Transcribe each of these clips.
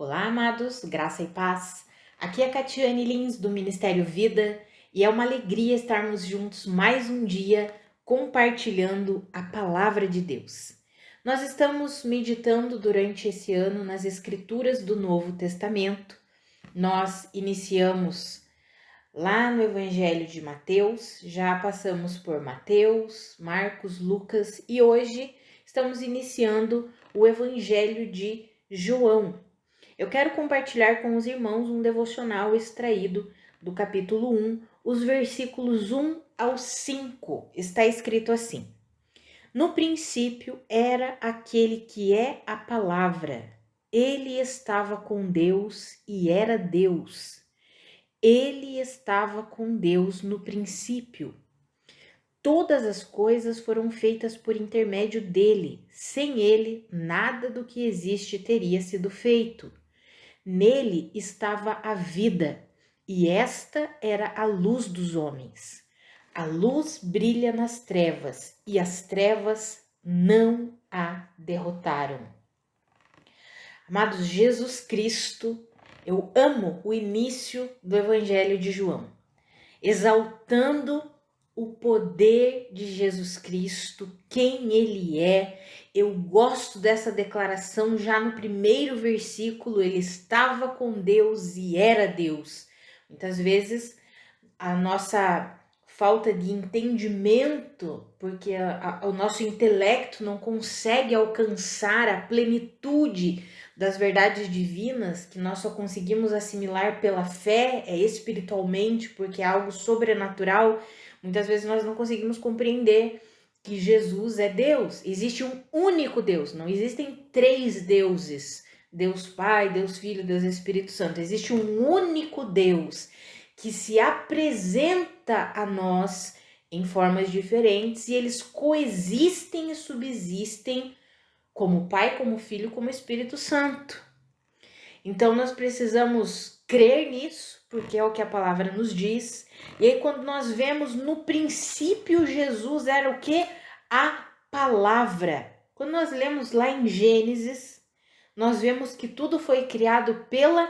Olá, amados, graça e paz. Aqui é Catiane Lins, do Ministério Vida, e é uma alegria estarmos juntos mais um dia compartilhando a palavra de Deus. Nós estamos meditando durante esse ano nas Escrituras do Novo Testamento. Nós iniciamos lá no Evangelho de Mateus, já passamos por Mateus, Marcos, Lucas e hoje estamos iniciando o Evangelho de João. Eu quero compartilhar com os irmãos um devocional extraído do capítulo 1, os versículos 1 ao 5. Está escrito assim: No princípio era aquele que é a palavra. Ele estava com Deus e era Deus. Ele estava com Deus no princípio. Todas as coisas foram feitas por intermédio dele. Sem ele, nada do que existe teria sido feito. Nele estava a vida, e esta era a luz dos homens. A luz brilha nas trevas, e as trevas não a derrotaram. Amados, Jesus Cristo, eu amo o início do Evangelho de João, exaltando o poder de Jesus Cristo, quem ele é. Eu gosto dessa declaração já no primeiro versículo, ele estava com Deus e era Deus. Muitas vezes a nossa falta de entendimento, porque o nosso intelecto não consegue alcançar a plenitude das verdades divinas, que nós só conseguimos assimilar pela fé, espiritualmente, porque é algo sobrenatural. Muitas vezes nós não conseguimos compreender que Jesus é Deus. Existe um único Deus, não existem três deuses. Deus Pai, Deus Filho, Deus Espírito Santo. Existe um único Deus que se apresenta a nós em formas diferentes e eles coexistem e subsistem como Pai, como Filho, como Espírito Santo. Então nós precisamos crer nisso, porque é o que a palavra nos diz. E aí quando nós vemos no princípio Jesus era o que? A palavra. Quando nós lemos lá em Gênesis, nós vemos que tudo foi criado pela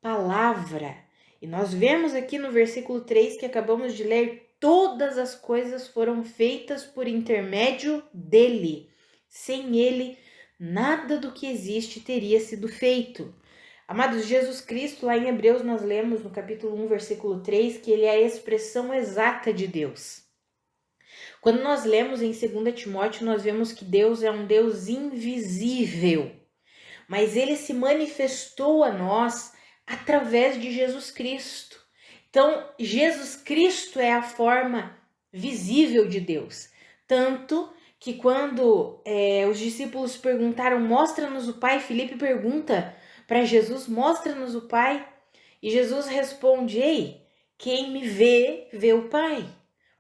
palavra. E nós vemos aqui no versículo 3 que acabamos de ler, todas as coisas foram feitas por intermédio dele. Sem ele, nada do que existe teria sido feito. Amados, Jesus Cristo, lá em Hebreus nós lemos no capítulo 1, versículo 3, que ele é a expressão exata de Deus. Quando nós lemos em 2 Timóteo, nós vemos que Deus é um Deus invisível, mas ele se manifestou a nós através de Jesus Cristo. Então, Jesus Cristo é a forma visível de Deus. Tanto que quando os discípulos perguntaram, mostra-nos o Pai, Filipe pergunta para Jesus, mostra-nos o Pai. E Jesus responde, ei, quem me vê, vê o Pai.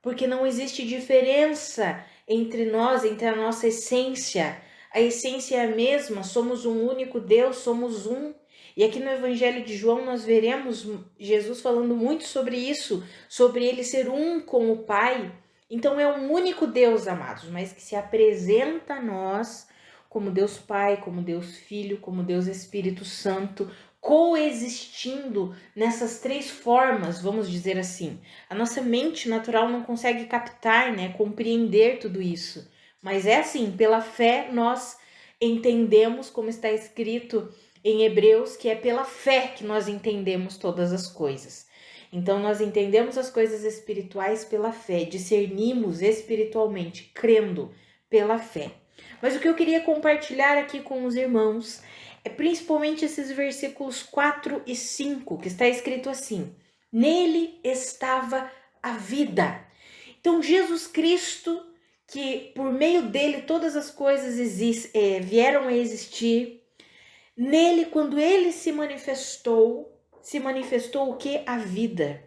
Porque não existe diferença entre nós, entre a nossa essência. A essência é a mesma, somos um único Deus, somos um. E aqui no Evangelho de João nós veremos Jesus falando muito sobre isso, sobre ele ser um com o Pai. Então é um único Deus, amados, mas que se apresenta a nós como Deus Pai, como Deus Filho, como Deus Espírito Santo, coexistindo nessas três formas, vamos dizer assim. A nossa mente natural não consegue captar, compreender tudo isso. Mas é assim, pela fé nós entendemos, como está escrito em Hebreus, que é pela fé que nós entendemos todas as coisas. Então nós entendemos as coisas espirituais pela fé, discernimos espiritualmente, crendo pela fé. Mas o que eu queria compartilhar aqui com os irmãos é principalmente esses versículos 4 e 5, que está escrito assim: nele estava a vida. Então Jesus Cristo, que por meio dele todas as coisas vieram a existir, nele, quando ele se manifestou o que? A vida.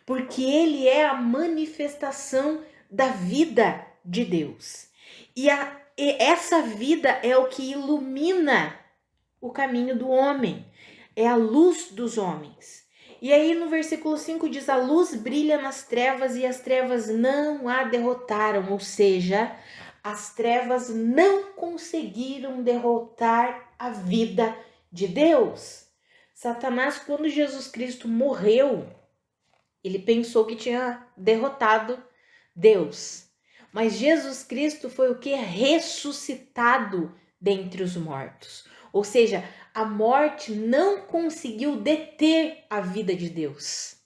Porque ele é a manifestação da vida de Deus. E essa vida é o que ilumina o caminho do homem, é a luz dos homens. E aí no versículo 5 diz, a luz brilha nas trevas e as trevas não a derrotaram, ou seja, as trevas não conseguiram derrotar a vida de Deus. Satanás, quando Jesus Cristo morreu, ele pensou que tinha derrotado Deus. Mas Jesus Cristo foi o que? Ressuscitado dentre os mortos. Ou seja, a morte não conseguiu deter a vida de Deus.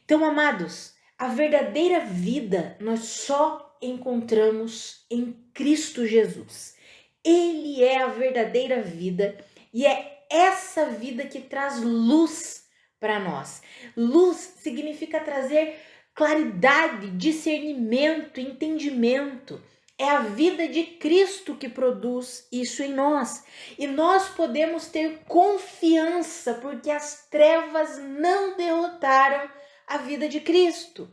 Então, amados, a verdadeira vida nós só encontramos em Cristo Jesus. Ele é a verdadeira vida e é essa vida que traz luz para nós. Luz significa trazer claridade, discernimento, entendimento. É a vida de Cristo que produz isso em nós. E nós podemos ter confiança, porque as trevas não derrotaram a vida de Cristo.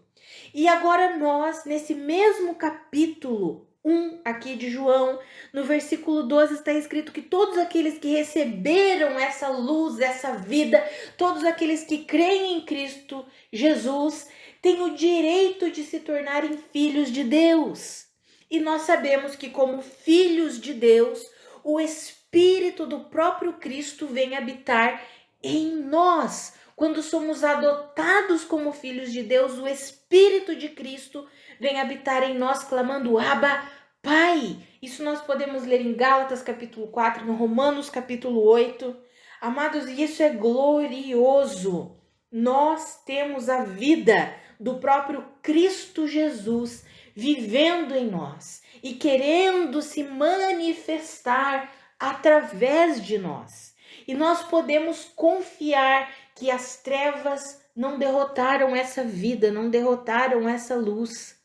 E agora nós, nesse mesmo capítulo 1 aqui de João, no versículo 12 está escrito que todos aqueles que receberam essa luz, essa vida, todos aqueles que creem em Cristo Jesus, têm o direito de se tornarem filhos de Deus. E nós sabemos que como filhos de Deus, o Espírito do próprio Cristo vem habitar em nós. Quando somos adotados como filhos de Deus, o Espírito de Cristo vem habitar em nós, clamando, Abba, Pai. Isso nós podemos ler em Gálatas capítulo 4, no Romanos capítulo 8. Amados, isso é glorioso. Nós temos a vida do próprio Cristo Jesus vivendo em nós e querendo se manifestar através de nós. E nós podemos confiar que as trevas não derrotaram essa vida, não derrotaram essa luz.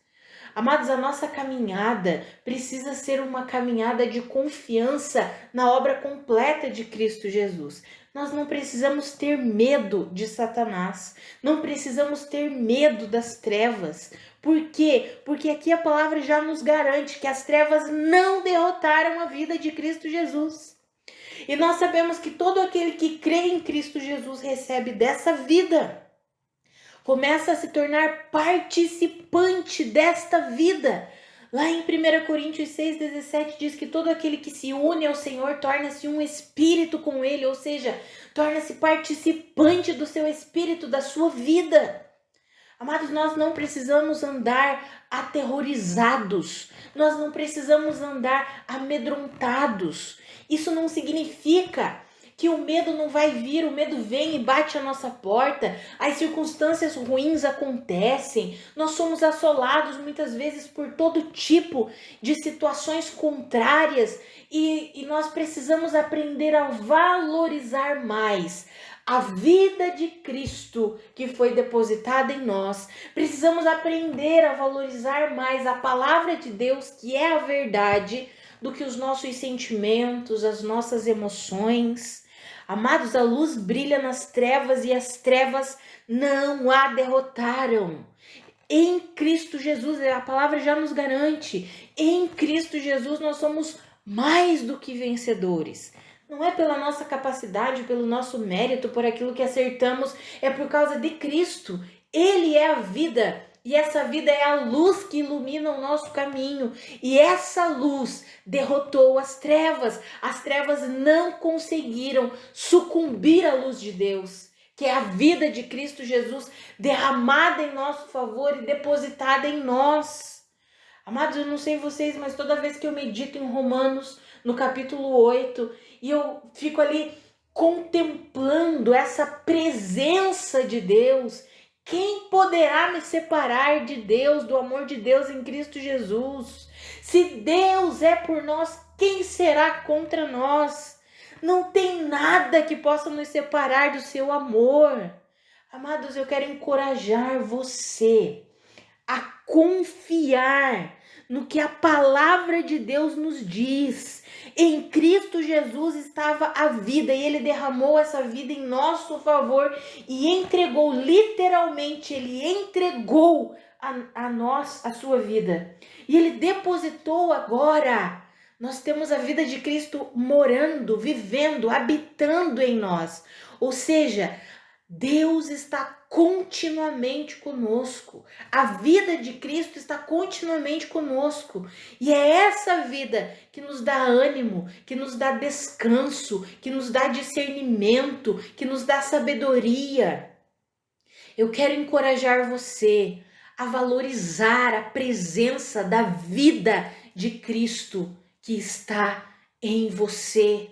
Amados, a nossa caminhada precisa ser uma caminhada de confiança na obra completa de Cristo Jesus. Nós não precisamos ter medo de Satanás, não precisamos ter medo das trevas. Por quê? Porque aqui a palavra já nos garante que as trevas não derrotaram a vida de Cristo Jesus. E nós sabemos que todo aquele que crê em Cristo Jesus recebe dessa vida. Começa a se tornar participante desta vida. Lá em 1 Coríntios 6,17 diz que todo aquele que se une ao Senhor torna-se um espírito com Ele, ou seja, torna-se participante do seu espírito, da sua vida. Amados, nós não precisamos andar aterrorizados, nós não precisamos andar amedrontados. Isso não significa que o medo não vai vir, o medo vem e bate a nossa porta, as circunstâncias ruins acontecem, nós somos assolados muitas vezes por todo tipo de situações contrárias e nós precisamos aprender a valorizar mais a vida de Cristo que foi depositada em nós. Precisamos aprender a valorizar mais a palavra de Deus, que é a verdade, do que os nossos sentimentos, as nossas emoções. Amados, a luz brilha nas trevas e as trevas não a derrotaram. Em Cristo Jesus, a palavra já nos garante, em Cristo Jesus nós somos mais do que vencedores. Não é pela nossa capacidade, pelo nosso mérito, por aquilo que acertamos, é por causa de Cristo. Ele é a vida. E essa vida é a luz que ilumina o nosso caminho. E essa luz derrotou as trevas. As trevas não conseguiram sucumbir à luz de Deus, que é a vida de Cristo Jesus derramada em nosso favor e depositada em nós. Amados, eu não sei vocês, mas toda vez que eu medito em Romanos, no capítulo 8, e eu fico ali contemplando essa presença de Deus, quem poderá me separar de Deus, do amor de Deus em Cristo Jesus? Se Deus é por nós, quem será contra nós? Não tem nada que possa nos separar do seu amor. Amados, eu quero encorajar você a confiar no que a palavra de Deus nos diz. Em Cristo Jesus estava a vida e Ele derramou essa vida em nosso favor e entregou, literalmente, Ele entregou a nós a sua vida. E Ele depositou agora. Nós temos a vida de Cristo morando, vivendo, habitando em nós. Ou seja, Deus está continuamente conosco. A vida de Cristo está continuamente conosco. E é essa vida que nos dá ânimo, que nos dá descanso, que nos dá discernimento, que nos dá sabedoria. Eu quero encorajar você a valorizar a presença da vida de Cristo que está em você.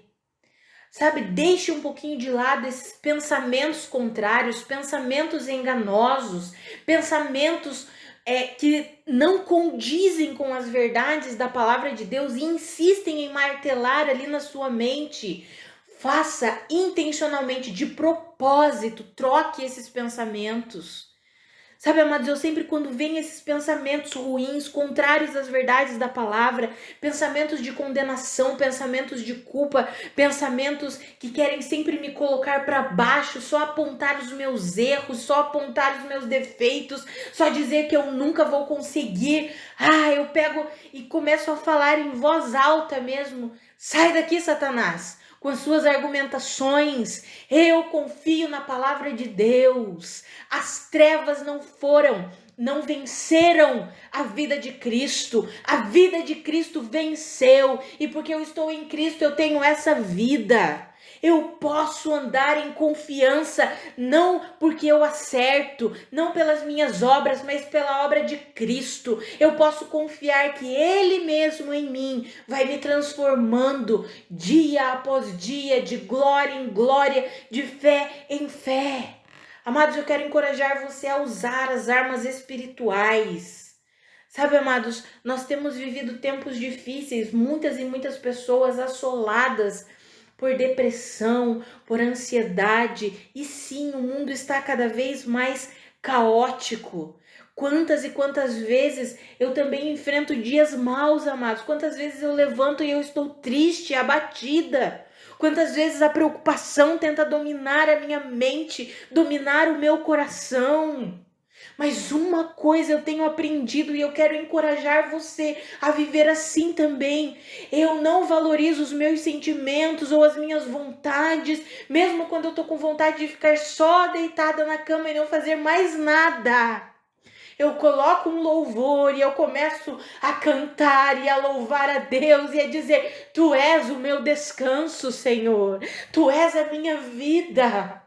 Sabe, deixe um pouquinho de lado esses pensamentos contrários, pensamentos enganosos, pensamentos que não condizem com as verdades da palavra de Deus e insistem em martelar ali na sua mente. Faça intencionalmente, de propósito, troque esses pensamentos. Sabe, amados, eu sempre quando vem esses pensamentos ruins, contrários às verdades da palavra, pensamentos de condenação, pensamentos de culpa, pensamentos que querem sempre me colocar para baixo, só apontar os meus erros, só apontar os meus defeitos, só dizer que eu nunca vou conseguir. Eu pego e começo a falar em voz alta mesmo. Sai daqui, Satanás! Com as suas argumentações, eu confio na palavra de Deus. As trevas não venceram a vida de Cristo. A vida de Cristo venceu. E porque eu estou em Cristo, eu tenho essa vida. Eu posso andar em confiança, não porque eu acerto, não pelas minhas obras, mas pela obra de Cristo. Eu posso confiar que Ele mesmo em mim vai me transformando dia após dia, de glória em glória, de fé em fé. Amados, eu quero encorajar você a usar as armas espirituais. Sabe, amados, nós temos vivido tempos difíceis, muitas e muitas pessoas assoladas por depressão, por ansiedade, e sim, o mundo está cada vez mais caótico. Quantas e quantas vezes eu também enfrento dias maus, amados. Quantas vezes eu levanto e eu estou triste, abatida. Quantas vezes a preocupação tenta dominar a minha mente, dominar o meu coração. Mas uma coisa eu tenho aprendido e eu quero encorajar você a viver assim também. Eu não valorizo os meus sentimentos ou as minhas vontades, mesmo quando eu tô com vontade de ficar só deitada na cama e não fazer mais nada. Eu coloco um louvor e eu começo a cantar e a louvar a Deus e a dizer: Tu és o meu descanso, Senhor. Tu és a minha vida.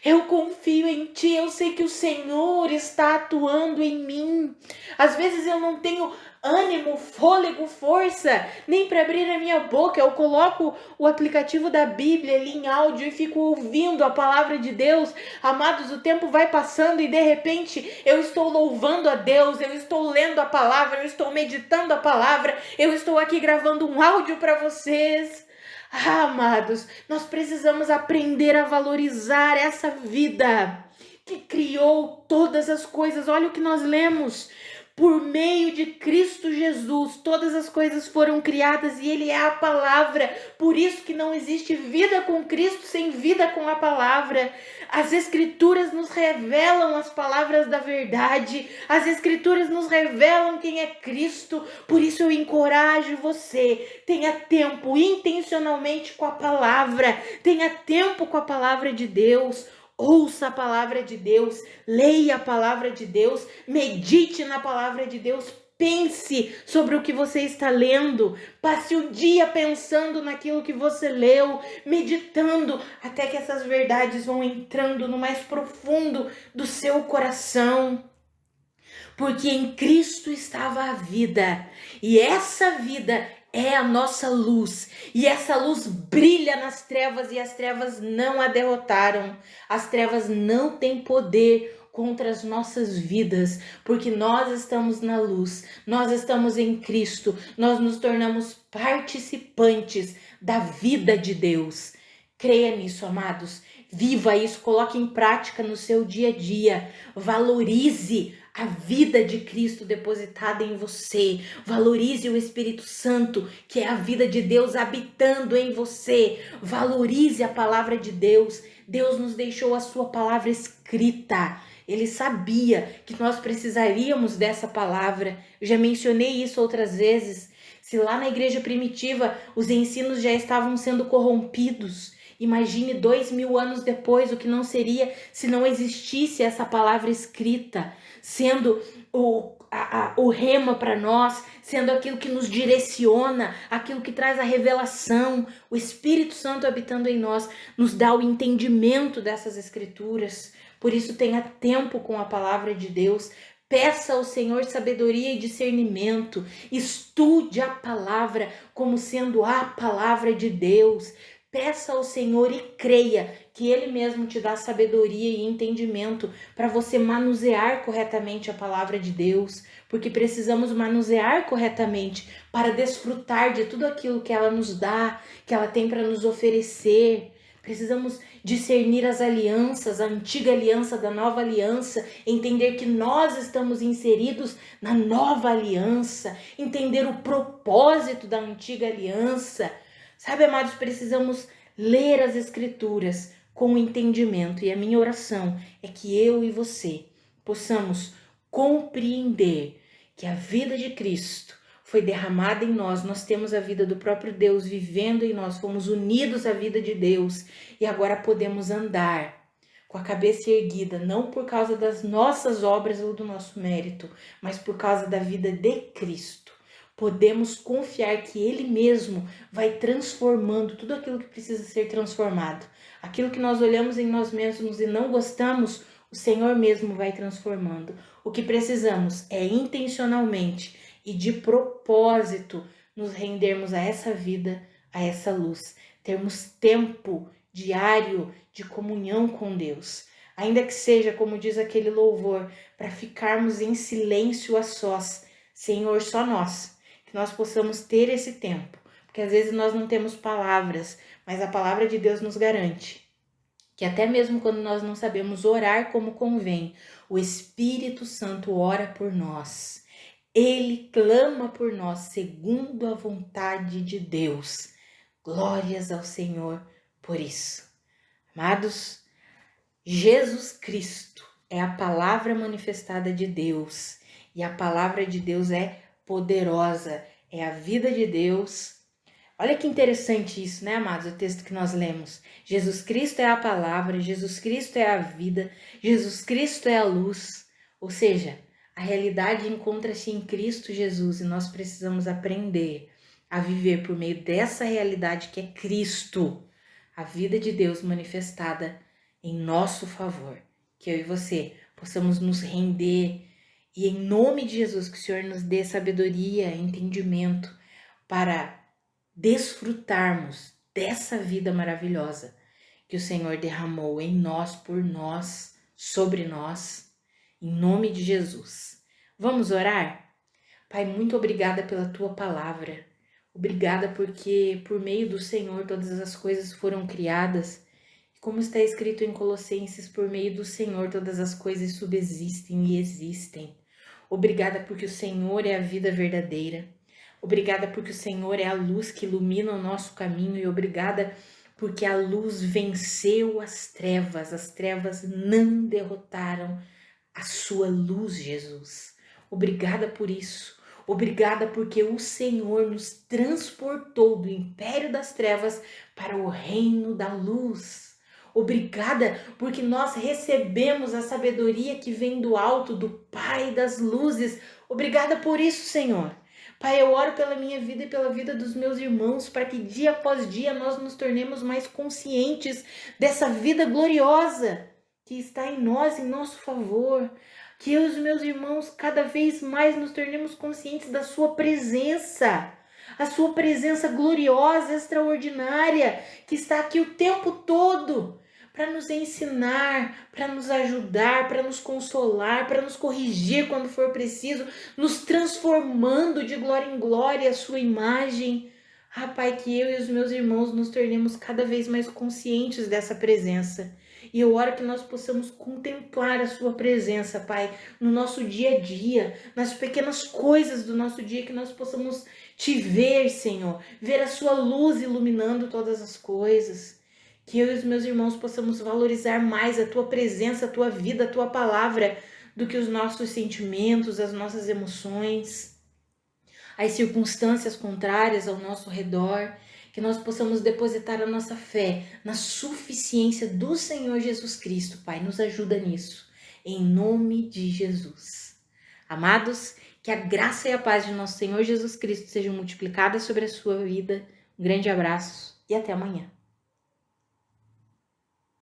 Eu confio em Ti, eu sei que o Senhor está atuando em mim. Às vezes eu não tenho ânimo, fôlego, força, nem para abrir a minha boca. Eu coloco o aplicativo da Bíblia ali em áudio e fico ouvindo a palavra de Deus. Amados, o tempo vai passando e de repente eu estou louvando a Deus, eu estou lendo a palavra, eu estou meditando a palavra, eu estou aqui gravando um áudio para vocês. Amados, nós precisamos aprender a valorizar essa vida que criou todas as coisas. Olha o que nós lemos. Por meio de Cristo Jesus, todas as coisas foram criadas e Ele é a palavra. Por isso que não existe vida com Cristo sem vida com a palavra. As Escrituras nos revelam as palavras da verdade. As Escrituras nos revelam quem é Cristo. Por isso eu encorajo você. Tenha tempo intencionalmente com a palavra. Tenha tempo com a palavra de Deus. Ouça a palavra de Deus, leia a palavra de Deus, medite na palavra de Deus, pense sobre o que você está lendo, passe o dia pensando naquilo que você leu, meditando, até que essas verdades vão entrando no mais profundo do seu coração. Porque em Cristo estava a vida, e essa vida é a nossa luz, e essa luz brilha nas trevas, e as trevas não a derrotaram. As trevas não têm poder contra as nossas vidas, porque nós estamos na luz, nós estamos em Cristo, nós nos tornamos participantes da vida de Deus. Creia nisso, amados. Viva isso, coloque em prática no seu dia a dia. Valorize a vida de Cristo depositada em você. Valorize o Espírito Santo, que é a vida de Deus habitando em você. Valorize a palavra de Deus. Deus nos deixou a sua palavra escrita. Ele sabia que nós precisaríamos dessa palavra. Eu já mencionei isso outras vezes. Se lá na igreja primitiva os ensinos já estavam sendo corrompidos, Imagine 2000 anos depois o que não seria se não existisse essa palavra escrita, sendo o rema para nós, sendo aquilo que nos direciona, aquilo que traz a revelação. O Espírito Santo habitando em nós nos dá o entendimento dessas escrituras. Por isso, tenha tempo com a palavra de Deus. Peça ao Senhor sabedoria e discernimento. Estude a palavra como sendo a palavra de Deus. Peça ao Senhor e creia que Ele mesmo te dá sabedoria e entendimento para você manusear corretamente a palavra de Deus, porque precisamos manusear corretamente para desfrutar de tudo aquilo que ela nos dá, que ela tem para nos oferecer. Precisamos discernir as alianças, a antiga aliança da nova aliança, entender que nós estamos inseridos na nova aliança, entender o propósito da antiga aliança. Sabe, amados, precisamos ler as escrituras com entendimento, e a minha oração é que eu e você possamos compreender que a vida de Cristo foi derramada em nós, nós temos a vida do próprio Deus vivendo em nós, fomos unidos à vida de Deus e agora podemos andar com a cabeça erguida, não por causa das nossas obras ou do nosso mérito, mas por causa da vida de Cristo. Podemos confiar que Ele mesmo vai transformando tudo aquilo que precisa ser transformado. Aquilo que nós olhamos em nós mesmos e não gostamos, o Senhor mesmo vai transformando. O que precisamos é intencionalmente e de propósito nos rendermos a essa vida, a essa luz. Termos tempo diário de comunhão com Deus. Ainda que seja, como diz aquele louvor, para ficarmos em silêncio a sós. Senhor, só nós. Que nós possamos ter esse tempo, porque às vezes nós não temos palavras, mas a palavra de Deus nos garante que até mesmo quando nós não sabemos orar como convém, o Espírito Santo ora por nós. Ele clama por nós segundo a vontade de Deus. Glórias ao Senhor por isso. Amados, Jesus Cristo é a palavra manifestada de Deus e a palavra de Deus é poderosa, é a vida de Deus. Olha que interessante isso, né, amados? O texto que nós lemos. Jesus Cristo é a palavra, Jesus Cristo é a vida, Jesus Cristo é a luz. Ou seja, a realidade encontra-se em Cristo Jesus e nós precisamos aprender a viver por meio dessa realidade que é Cristo, a vida de Deus manifestada em nosso favor. Que eu e você possamos nos render e em nome de Jesus, que o Senhor nos dê sabedoria, entendimento para desfrutarmos dessa vida maravilhosa que o Senhor derramou em nós, por nós, sobre nós, em nome de Jesus. Vamos orar? Pai, muito obrigada pela Tua palavra. Obrigada porque por meio do Senhor todas as coisas foram criadas. Como está escrito em Colossenses, por meio do Senhor todas as coisas subsistem e existem. Obrigada porque o Senhor é a vida verdadeira. Obrigada porque o Senhor é a luz que ilumina o nosso caminho e obrigada porque a luz venceu as trevas não derrotaram a sua luz, Jesus. Obrigada por isso. Obrigada porque o Senhor nos transportou do império das trevas para o reino da luz. Obrigada porque nós recebemos a sabedoria que vem do alto, do Pai das luzes. Obrigada por isso, Senhor. Pai, eu oro pela minha vida e pela vida dos meus irmãos, para que dia após dia nós nos tornemos mais conscientes dessa vida gloriosa que está em nós, em nosso favor. Que eu e os meus irmãos cada vez mais nos tornemos conscientes da sua presença, a sua presença gloriosa, extraordinária, que está aqui o tempo todo, para nos ensinar, para nos ajudar, para nos consolar, para nos corrigir quando for preciso, nos transformando de glória em glória a sua imagem. Ah, Pai, que eu e os meus irmãos nos tornemos cada vez mais conscientes dessa presença. E eu oro que nós possamos contemplar a sua presença, Pai, no nosso dia a dia, nas pequenas coisas do nosso dia, que nós possamos te ver, Senhor, ver a sua luz iluminando todas as coisas. Que eu e os meus irmãos possamos valorizar mais a tua presença, a tua vida, a tua palavra, do que os nossos sentimentos, as nossas emoções, as circunstâncias contrárias ao nosso redor. que nós possamos depositar a nossa fé na suficiência do Senhor Jesus Cristo, Pai. Nos ajuda nisso, em nome de Jesus. Amados, que a graça e a paz de nosso Senhor Jesus Cristo sejam multiplicadas sobre a sua vida. Um grande abraço e até amanhã.